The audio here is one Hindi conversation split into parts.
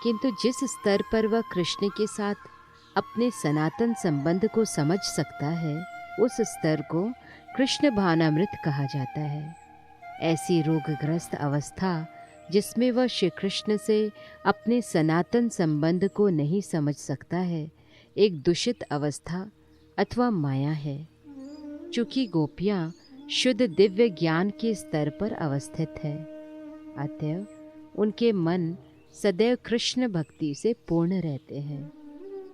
किंतु जिस स्तर पर वह कृष्ण के साथ अपने सनातन संबंध को समझ सकता है, उस स्तर को कृष्ण भावनामृत कहा जाता है। ऐसी रोगग्रस्त अवस्था जिसमें वह श्री कृष्ण से अपने सनातन संबंध को नहीं समझ सकता है, एक दूषित अवस्था अथवा माया है। चूँकि गोपियाँ शुद्ध दिव्य ज्ञान के स्तर पर अवस्थित है, अतएव उनके मन सदैव कृष्ण भक्ति से पूर्ण रहते हैं।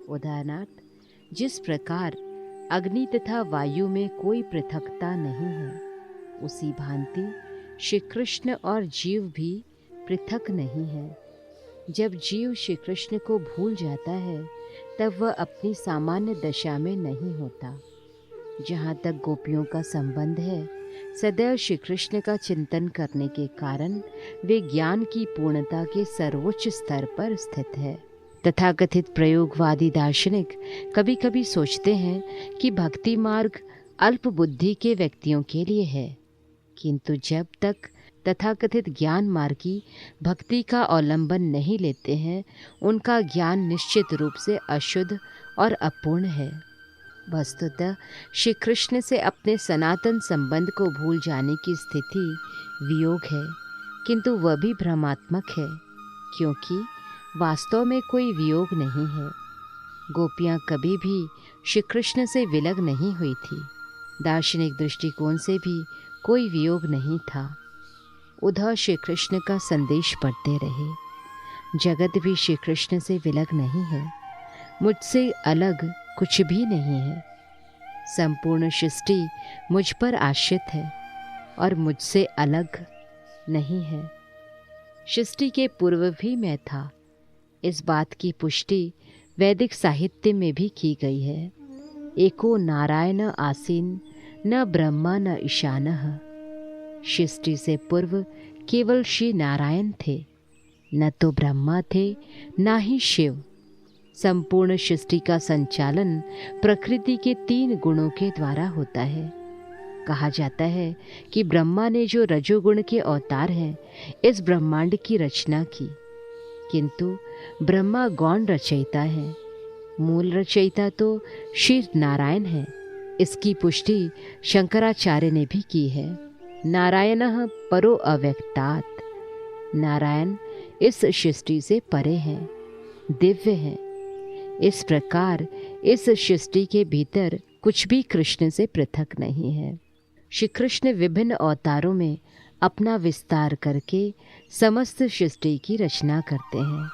उदाहरणार्थ, जिस प्रकार अग्नि तथा वायु में कोई पृथकता नहीं है, उसी भांति श्री कृष्ण और जीव भी पृथक नहीं है। जब जीव श्री कृष्ण को भूल जाता है, तब वह अपनी सामान्य दशा में नहीं होता। जहाँ तक गोपियों का संबंध है, सदैव श्री कृष्ण का चिंतन करने के कारण वे ज्ञान की पूर्णता के सर्वोच्च स्तर पर स्थित है। तथाकथित प्रयोगवादी दार्शनिक कभी कभी सोचते हैं कि भक्ति मार्ग अल्प बुद्धि के व्यक्तियों के लिए है, किंतु जब तक तथाकथित ज्ञान मार्गी भक्ति का अवलंबन नहीं लेते हैं, उनका ज्ञान निश्चित रूप से अशुद्ध और अपूर्ण है। वस्तुतः श्री कृष्ण से अपने सनातन संबंध को भूल जाने की स्थिति वियोग है, किंतु वह भी भ्रमात्मक है, क्योंकि वास्तव में कोई वियोग नहीं है। गोपियाँ कभी भी श्री कृष्ण से विलग नहीं हुई थी। दार्शनिक दृष्टिकोण से भी कोई वियोग नहीं था। उद्धव श्री कृष्ण का संदेश पढ़ते रहे, जगत भी श्री कृष्ण से विलग नहीं है, मुझसे अलग कुछ भी नहीं है। संपूर्ण सृष्टि मुझ पर आश्रित है और मुझसे अलग नहीं है। सृष्टि के पूर्व भी मैं था। इस बात की पुष्टि वैदिक साहित्य में भी की गई है। एको नारायण आसीन, न ब्रह्मा न ईशानः। सृष्टि से पूर्व केवल श्री नारायण थे, न तो ब्रह्मा थे, न ही शिव। संपूर्ण सृष्टि का संचालन प्रकृति के 3 गुणों के द्वारा होता है। कहा जाता है कि ब्रह्मा ने जो रजोगुण के अवतार हैं, इस ब्रह्मांड की रचना की, किंतु ब्रह्मा गौण रचयिता है, मूल रचयिता तो श्री नारायण है। इसकी पुष्टि शंकराचार्य ने भी की है। नारायणः परो अव्यक्तात्। नारायण इस सृष्टि से परे हैं, दिव्य हैं। इस प्रकार इस सृष्टि के भीतर कुछ भी कृष्ण से पृथक नहीं है। श्री कृष्ण विभिन्न अवतारों में अपना विस्तार करके समस्त सृष्टि की रचना करते हैं,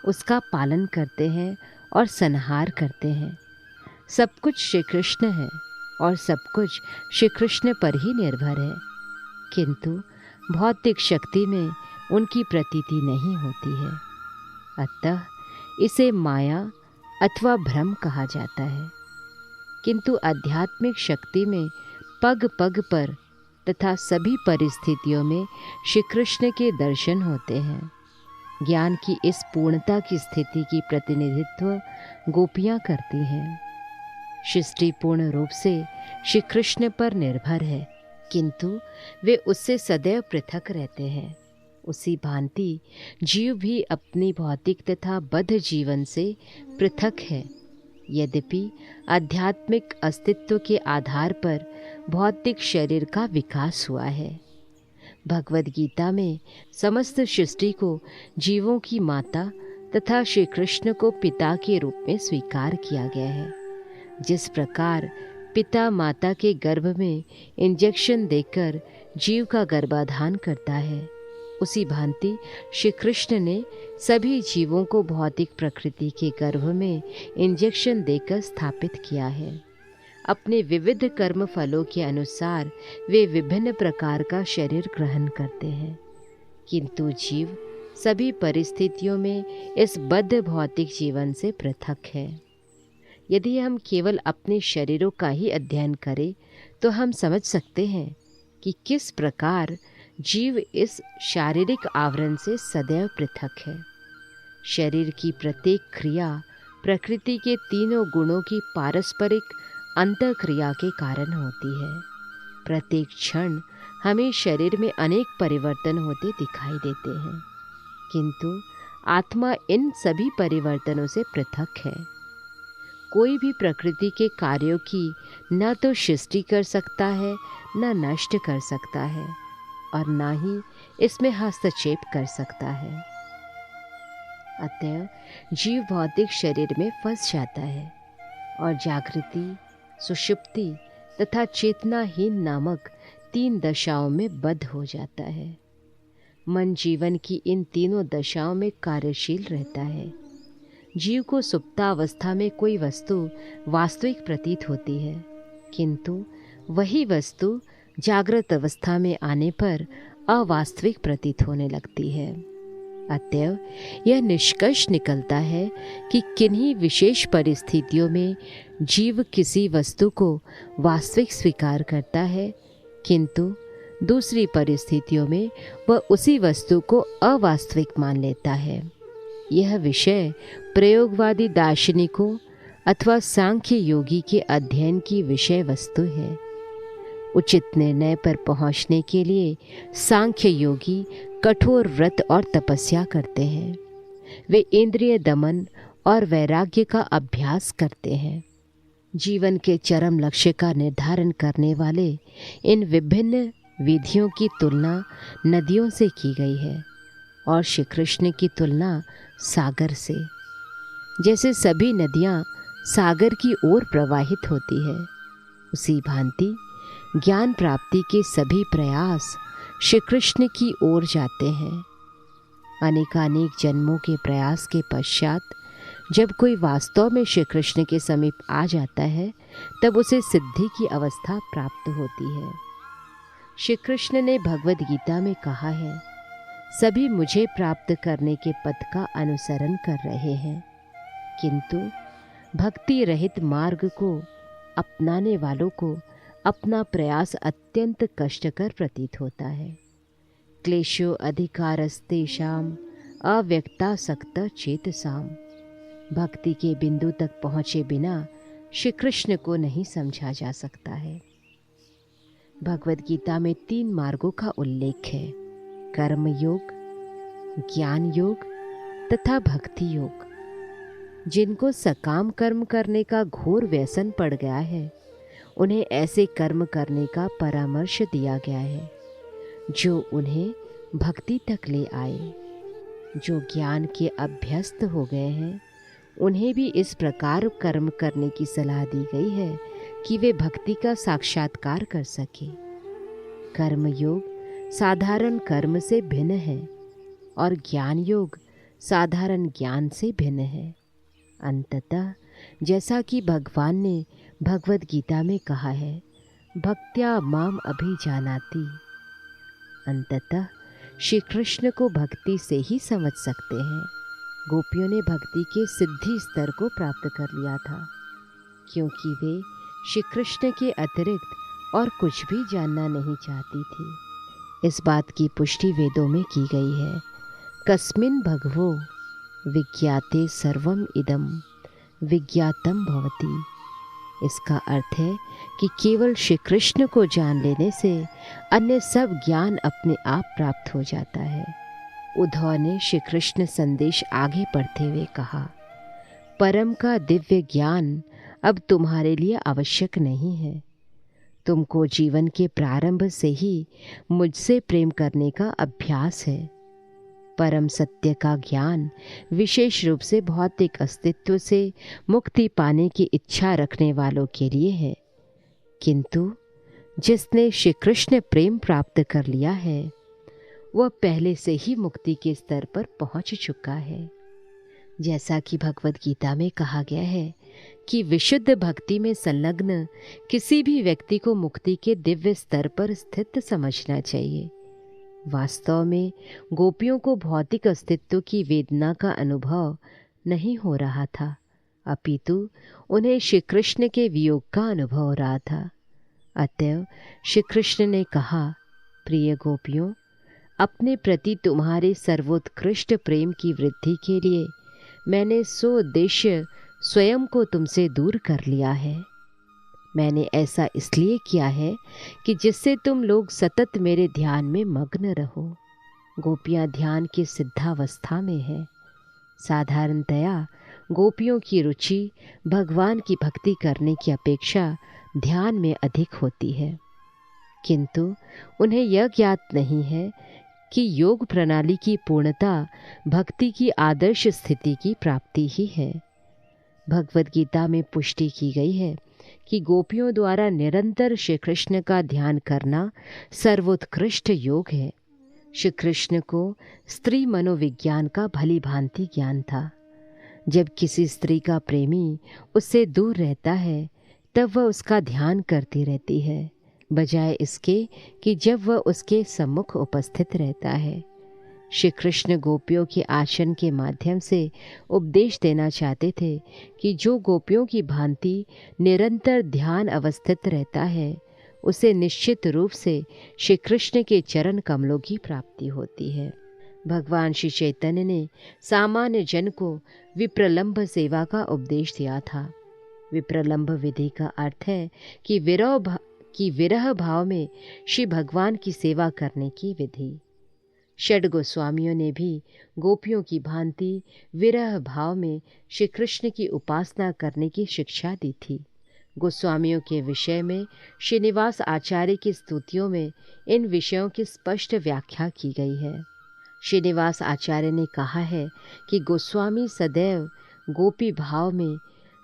उसका पालन करते हैं और संहार करते हैं। सब कुछ श्री कृष्ण है और सब कुछ श्री कृष्ण पर ही निर्भर है, किंतु भौतिक शक्ति में उनकी प्रतीति नहीं होती है। अतः इसे माया अथवा भ्रम कहा जाता है। किंतु आध्यात्मिक शक्ति में पग पग पर तथा सभी परिस्थितियों में श्री कृष्ण के दर्शन होते हैं। ज्ञान की इस पूर्णता की स्थिति की प्रतिनिधित्व गोपियाँ करती हैं। सृष्टि पूर्ण रूप से श्री कृष्ण पर निर्भर है, किंतु वे उससे सदैव पृथक रहते हैं। उसी भांति जीव भी अपनी भौतिक तथा बद्ध जीवन से पृथक है। यद्यपि आध्यात्मिक अस्तित्व के आधार पर भौतिक शरीर का विकास हुआ है। भगवद गीता में समस्त सृष्टि को जीवों की माता तथा श्री कृष्ण को पिता के रूप में स्वीकार किया गया है। जिस प्रकार पिता माता के गर्भ में इंजेक्शन देकर जीव का गर्भाधान करता है, उसी भांति श्री कृष्ण ने सभी जीवों को भौतिक प्रकृति के गर्भ में इंजेक्शन देकर स्थापित किया है। अपने विविध कर्म फलों के अनुसार वे विभिन्न प्रकार का शरीर ग्रहण करते हैं, किंतु जीव सभी परिस्थितियों में इस बद्ध भौतिक जीवन से पृथक है। यदि हम केवल अपने शरीरों का ही अध्ययन करें तो हम समझ सकते हैं कि किस प्रकार जीव इस शारीरिक आवरण से सदैव पृथक है। शरीर की प्रत्येक क्रिया प्रकृति के 3 गुणों की पारस्परिक अंतःक्रिया के कारण होती है। प्रत्येक क्षण हमें शरीर में अनेक परिवर्तन होते दिखाई देते हैं, किंतु आत्मा इन सभी परिवर्तनों से पृथक है। कोई भी प्रकृति के कार्यों की न तो सृष्टि कर सकता है, न नष्ट कर सकता है, और न ही इसमें हस्तक्षेप कर सकता है। अतः जीव भौतिक शरीर में फंस जाता है और जागृति, सुषुप्ति तथा चेतनाहीन नामक 3 दशाओं में बद्ध हो जाता है। मन जीवन की इन तीनों दशाओं में कार्यशील रहता है। जीव को सुप्तावस्था में कोई वस्तु वास्तविक प्रतीत होती है, किंतु वही वस्तु जागृत अवस्था में आने पर अवास्तविक प्रतीत होने लगती है। अतएव यह निष्कर्ष निकलता है कि किन्हीं विशेष परिस्थितियों में जीव किसी वस्तु को वास्तविक स्वीकार करता है, किंतु दूसरी परिस्थितियों में वह उसी वस्तु को अवास्तविक मान लेता है। यह विषय प्रयोगवादी दार्शनिकों अथवा सांख्य योगी के अध्ययन की विषय वस्तु है। उचित निर्णय पर पहुंचने के लिए सांख्य योगी कठोर व्रत और तपस्या करते हैं। वे इंद्रिय दमन और वैराग्य का अभ्यास करते हैं। जीवन के चरम लक्ष्य का निर्धारण करने वाले इन विभिन्न विधियों की तुलना नदियों से की गई है और श्री कृष्ण की तुलना सागर से। जैसे सभी नदियाँ सागर की ओर प्रवाहित होती है, उसी भांति ज्ञान प्राप्ति के सभी प्रयास श्री कृष्ण की ओर जाते हैं। अनेकानेक जन्मों के प्रयास के पश्चात जब कोई वास्तव में श्री कृष्ण के समीप आ जाता है, तब उसे सिद्धि की अवस्था प्राप्त होती है। श्री कृष्ण ने भगवद गीता में कहा है, सभी मुझे प्राप्त करने के पथ का अनुसरण कर रहे हैं, किंतु भक्ति रहित मार्ग को अपनाने वालों को अपना प्रयास अत्यंत कष्टकर प्रतीत होता है। क्लेशो अधिकारस्तेषाम अव्यक्तासक्त चेतसाम। भक्ति के बिंदु तक पहुँचे बिना श्री कृष्ण को नहीं समझा जा सकता है। भगवद गीता में 3 मार्गों का उल्लेख है, कर्म योग, ज्ञान योग तथा भक्ति योग। जिनको सकाम कर्म करने का घोर व्यसन पड़ गया है, उन्हें ऐसे कर्म करने का परामर्श दिया गया है जो उन्हें भक्ति तक ले आए। जो ज्ञान के अभ्यस्त हो गए हैं, उन्हें भी इस प्रकार कर्म करने की सलाह दी गई है कि वे भक्ति का साक्षात्कार कर सके। कर्म योग साधारण कर्म से भिन्न है और ज्ञान योग साधारण ज्ञान से भिन्न है। अंततः जैसा कि भगवान ने भगवद गीता में कहा है, भक्त्या माम अभिजानाति। अंततः श्री कृष्ण को भक्ति से ही समझ सकते हैं। गोपियों ने भक्ति के सिद्धि स्तर को प्राप्त कर लिया था, क्योंकि वे श्री कृष्ण के अतिरिक्त और कुछ भी जानना नहीं चाहती थी। इस बात की पुष्टि वेदों में की गई है, कस्मिन् भगवो विज्ञाते सर्वम इदम विज्ञातम भवति। इसका अर्थ है कि केवल श्री कृष्ण को जान लेने से अन्य सब ज्ञान अपने आप प्राप्त हो जाता है। उद्धव ने श्री कृष्ण संदेश आगे पढ़ते हुए कहा, परम का दिव्य ज्ञान अब तुम्हारे लिए आवश्यक नहीं है। तुमको जीवन के प्रारंभ से ही मुझसे प्रेम करने का अभ्यास है। परम सत्य का ज्ञान विशेष रूप से भौतिक अस्तित्व से मुक्ति पाने की इच्छा रखने वालों के लिए है, किंतु जिसने श्री कृष्ण प्रेम प्राप्त कर लिया है, वह पहले से ही मुक्ति के स्तर पर पहुंच चुका है। जैसा कि भगवद गीता में कहा गया है कि विशुद्ध भक्ति में संलग्न किसी भी व्यक्ति को मुक्ति के दिव्य स्तर पर स्थित समझना चाहिए। वास्तव में गोपियों को भौतिक अस्तित्व की वेदना का अनुभव नहीं हो रहा था, अपितु उन्हें श्री कृष्ण के वियोग का अनुभव हो रहा था। अतएव श्री कृष्ण ने कहा, प्रिय गोपियों, अपने प्रति तुम्हारे सर्वोत्कृष्ट प्रेम की वृद्धि के लिए मैंने स्वोद्देश्य स्वयं को तुमसे दूर कर लिया है। मैंने ऐसा इसलिए किया है कि जिससे तुम लोग सतत मेरे ध्यान में मग्न रहो। गोपियाँ ध्यान की सिद्धावस्था में है, साधारणतया गोपियों की रुचि भगवान की भक्ति करने की अपेक्षा ध्यान में अधिक होती है, किंतु उन्हें यह ज्ञात नहीं है कि योग प्रणाली की पूर्णता भक्ति की आदर्श स्थिति की प्राप्ति ही है। भगवद गीता में पुष्टि की गई है कि गोपियों द्वारा निरंतर श्री कृष्ण का ध्यान करना सर्वोत्कृष्ट योग है। श्री कृष्ण को स्त्री मनोविज्ञान का भली भांति ज्ञान था। जब किसी स्त्री का प्रेमी उससे दूर रहता है तब वह उसका ध्यान करती रहती है, बजाय इसके कि जब वह उसके सम्मुख उपस्थित रहता है। श्री कृष्ण गोपियों के आसन के माध्यम से उपदेश देना चाहते थे कि जो गोपियों की भांति निरंतर ध्यान अवस्थित रहता है उसे निश्चित रूप से श्री कृष्ण के चरण कमलों की प्राप्ति होती है। भगवान श्री चैतन्य ने सामान्य जन को विप्रलंभ सेवा का उपदेश दिया था। विप्रलंभ विधि का अर्थ है कि विरह भाव में श्री भगवान की सेवा करने की विधि। षड गोस्वामियों ने भी गोपियों की भांति विरह भाव में श्री कृष्ण की उपासना करने की शिक्षा दी थी। गोस्वामियों के विषय में श्रीनिवास आचार्य की स्तुतियों में इन विषयों की स्पष्ट व्याख्या की गई है। श्रीनिवास आचार्य ने कहा है कि गोस्वामी सदैव गोपी भाव में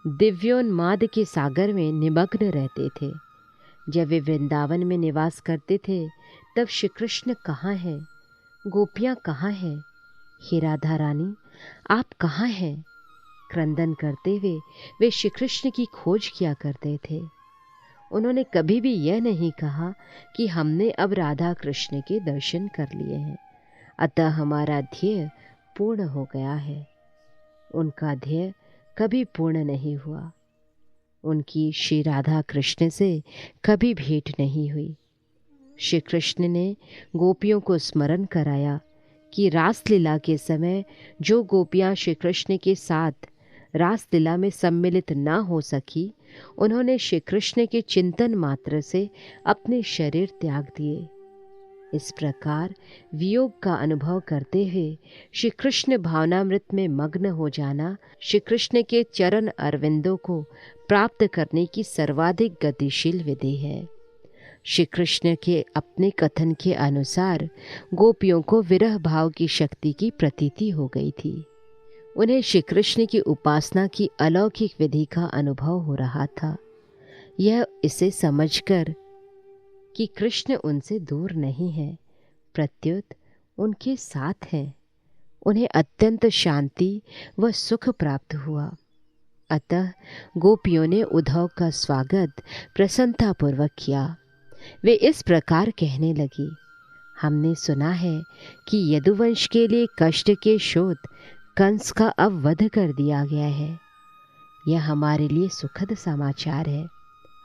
दिव्योन्माद के सागर में निमग्न रहते थे। जब वे वृंदावन में निवास करते थे तब श्री कृष्ण कहाँ हैं, गोपियाँ कहाँ हैं, हे राधा रानी आप कहाँ हैं, क्रंदन करते हुए वे श्री कृष्ण की खोज किया करते थे। उन्होंने कभी भी यह नहीं कहा कि हमने अब राधा कृष्ण के दर्शन कर लिए हैं, अतः हमारा ध्येय पूर्ण हो गया है। उनका ध्येय कभी पूर्ण नहीं हुआ। उनकी श्री राधा कृष्ण से कभी भेंट नहीं हुई। श्री कृष्ण ने गोपियों को स्मरण कराया कि रासलीला के समय जो गोपियां श्री कृष्ण के साथ रासलीला में सम्मिलित न हो सकी, उन्होंने श्री कृष्ण के चिंतन मात्र से अपने शरीर त्याग दिए। इस प्रकार वियोग का अनुभव करते हुए श्री कृष्ण भावनामृत में मग्न हो जाना श्री कृष्ण के चरण अरविंदों को प्राप्त करने की सर्वाधिक गतिशील विधि है। श्री कृष्ण के अपने कथन के अनुसार गोपियों को विरह भाव की शक्ति की प्रतीति हो गई थी। उन्हें श्री कृष्ण की उपासना की अलौकिक विधि का अनुभव हो रहा था। यह इसे समझकर कि कृष्ण उनसे दूर नहीं है, प्रत्युत उनके साथ है, उन्हें अत्यंत शांति व सुख प्राप्त हुआ। अतः गोपियों ने उद्धव का स्वागत प्रसन्नतापूर्वक किया। वे इस प्रकार कहने लगी, हमने सुना है कि यदुवंश के लिए कष्ट के शोध कंस का अब वध कर दिया गया है। यह हमारे लिए सुखद समाचार है।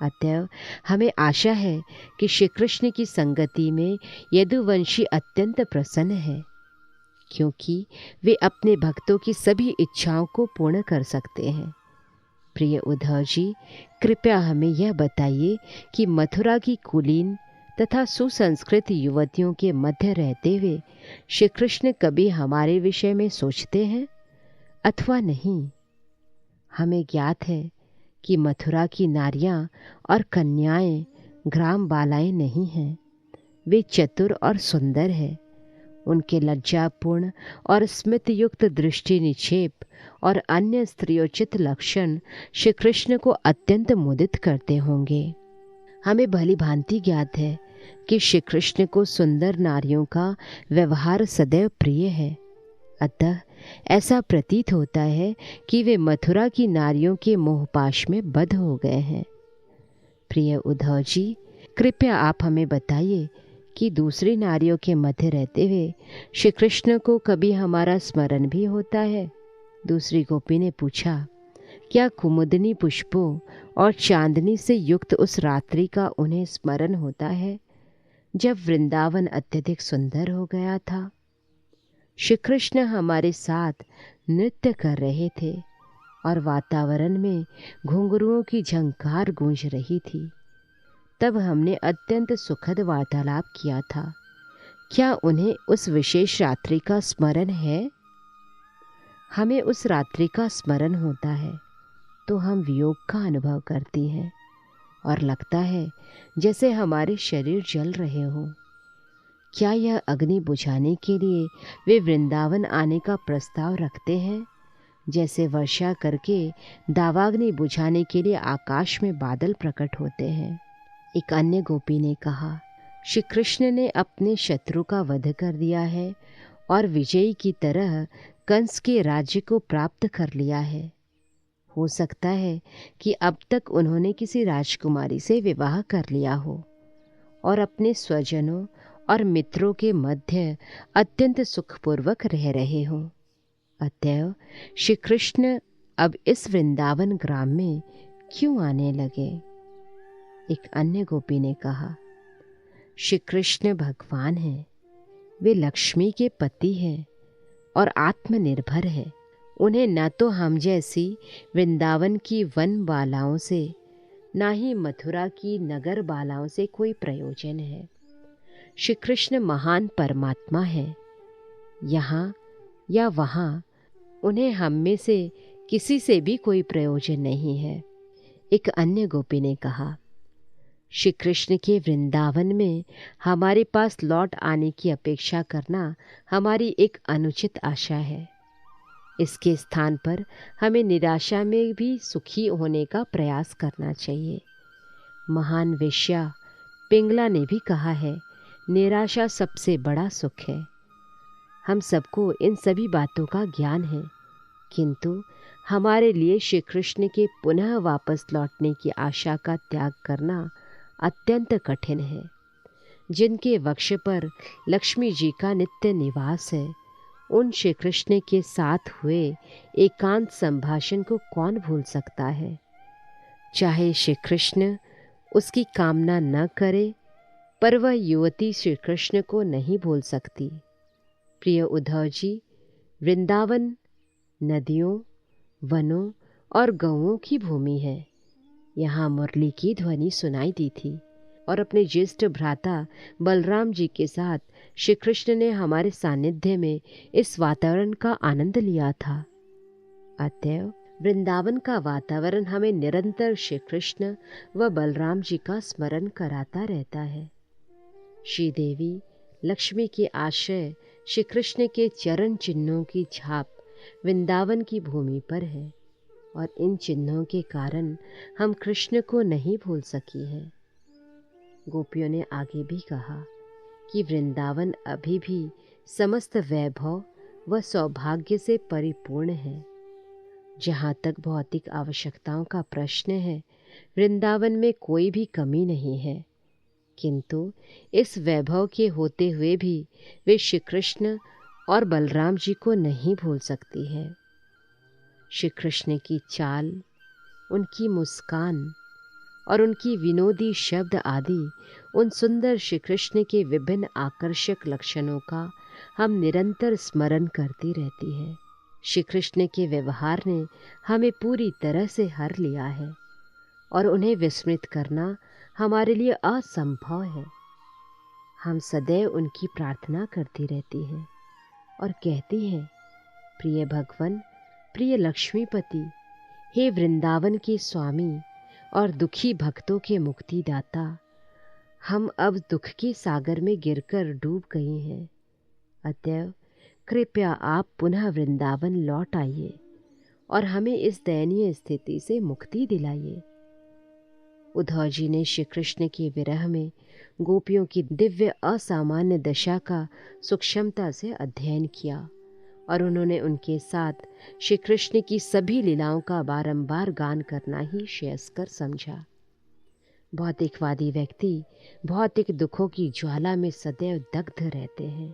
अतएव हमें आशा है कि श्री कृष्ण की संगति में यदुवंशी अत्यंत प्रसन्न है, क्योंकि वे अपने भक्तों की सभी इच्छाओं को पूर्ण कर सकते हैं। प्रिय उद्धव जी, कृपया हमें यह बताइए कि मथुरा की कुलीन तथा सुसंस्कृत युवतियों के मध्य रहते हुए श्री कृष्ण कभी हमारे विषय में सोचते हैं अथवा नहीं? हमें ज्ञात है कि मथुरा की नारियां और कन्याएं ग्राम बालाएं नहीं हैं, वे चतुर और सुंदर हैं। उनके लज्जापूर्ण और स्मित युक्त दृष्टि निक्षेप और अन्य स्त्रियोचित लक्षण श्री कृष्ण को अत्यंत मुदित करते होंगे। हमें भली भांति ज्ञात है कि श्री कृष्ण को सुंदर नारियों का व्यवहार सदैव प्रिय है। अतः ऐसा प्रतीत होता है कि वे मथुरा की नारियों के मोहपाश में बद्ध हो गए हैं। प्रिय उद्धव जी, कृपया आप हमें बताइए कि दूसरी नारियों के मध्य रहते हुए श्री कृष्ण को कभी हमारा स्मरण भी होता है? दूसरी गोपी ने पूछा, क्या कुमुदनी पुष्पों और चांदनी से युक्त उस रात्रि का उन्हें स्मरण होता है जब वृंदावन अत्यधिक सुंदर हो गया था? श्री कृष्ण हमारे साथ नृत्य कर रहे थे और वातावरण में घुंघरुओं की झंकार गूंज रही थी। तब हमने अत्यंत सुखद वार्तालाप किया था। क्या उन्हें उस विशेष रात्रि का स्मरण है? हमें उस रात्रि का स्मरण होता है तो हम वियोग का अनुभव करती हैं और लगता है जैसे हमारे शरीर जल रहे हों। क्या यह अग्नि बुझाने के लिए वे वृंदावन आने का प्रस्ताव रखते हैं, जैसे वर्षा करके दावाग्नि बुझाने के लिए आकाश में बादल प्रकट होते हैं? एक अन्य गोपी ने कहा, श्री कृष्ण ने अपने शत्रु का वध कर दिया है और विजयी की तरह कंस के राज्य को प्राप्त कर लिया है। हो सकता है कि अब तक उन्होंने किसी राजकुमारी से विवाह कर लिया हो और अपने स्वजनों और मित्रों के मध्य अत्यंत सुखपूर्वक रह रहे हों। अतएव श्री कृष्ण अब इस वृंदावन ग्राम में क्यों आने लगे? एक अन्य गोपी ने कहा, श्री कृष्ण भगवान हैं, वे लक्ष्मी के पति हैं और आत्मनिर्भर है। उन्हें न तो हम जैसी वृंदावन की वन बालाओं से, न ही मथुरा की नगर बालाओं से कोई प्रयोजन है। श्री कृष्ण महान परमात्मा है। यहाँ या वहाँ उन्हें हम में से किसी से भी कोई प्रयोजन नहीं है। एक अन्य गोपी ने कहा, श्री कृष्ण के वृंदावन में हमारे पास लौट आने की अपेक्षा करना हमारी एक अनुचित आशा है। इसके स्थान पर हमें निराशा में भी सुखी होने का प्रयास करना चाहिए। महान वेश्या पिंगला ने भी कहा है, निराशा सबसे बड़ा सुख है। हम सबको इन सभी बातों का ज्ञान है, किंतु हमारे लिए श्री कृष्ण के पुनः वापस लौटने की आशा का त्याग करना अत्यंत कठिन है। जिनके वक्ष पर लक्ष्मी जी का नित्य निवास है, उन श्री कृष्ण के साथ हुए एकांत संभाषण को कौन भूल सकता है? चाहे श्री कृष्ण उसकी कामना न करे, पर वह युवती श्री कृष्ण को नहीं भूल सकती। प्रिय उद्धव जी, वृंदावन नदियों, वनों और गौओं की भूमि है। यहाँ मुरली की ध्वनि सुनाई दी थी और अपने ज्येष्ठ भ्राता बलराम जी के साथ श्री कृष्ण ने हमारे सानिध्य में इस वातावरण का आनंद लिया था। अतएव वृंदावन का वातावरण हमें निरंतर श्री कृष्ण व बलराम जी का स्मरण कराता रहता है। श्री देवी लक्ष्मी के आश्रय श्री कृष्ण के चरण चिन्हों की छाप वृंदावन की भूमि पर है और इन चिन्हों के कारण हम कृष्ण को नहीं भूल सकी है। गोपियों ने आगे भी कहा कि वृंदावन अभी भी समस्त वैभव व सौभाग्य से परिपूर्ण है। जहाँ तक भौतिक आवश्यकताओं का प्रश्न है, वृंदावन में कोई भी कमी नहीं है, किंतु इस वैभव के होते हुए भी वे श्री कृष्ण और बलराम जी को नहीं भूल सकती है। श्री कृष्ण की चाल, उनकी मुस्कान और उनकी विनोदी शब्द आदि उन सुंदर श्री कृष्ण के विभिन्न आकर्षक लक्षणों का हम निरंतर स्मरण करती रहती है। श्री कृष्ण के व्यवहार ने हमें पूरी तरह से हर लिया है और उन्हें विस्मृत करना हमारे लिए असंभव है। हम सदैव उनकी प्रार्थना करती रहती हैं और कहती हैं, प्रिय भगवान, प्रिय लक्ष्मीपति, हे वृंदावन के स्वामी और दुखी भक्तों के मुक्तिदाता, हम अब दुख के सागर में गिरकर डूब गए हैं। अतएव कृपया आप पुनः वृंदावन लौट आइए और हमें इस दयनीय स्थिति से मुक्ति दिलाइए। उद्धव जी ने श्री कृष्ण के विरह में गोपियों की दिव्य असामान्य दशा का सूक्ष्मता से अध्ययन किया और उन्होंने उनके साथ श्री कृष्ण की सभी लीलाओं का बारंबार गान करना ही श्रेयस्कर समझा। भौतिकवादी व्यक्ति भौतिक दुखों की ज्वाला में सदैव दग्ध रहते हैं,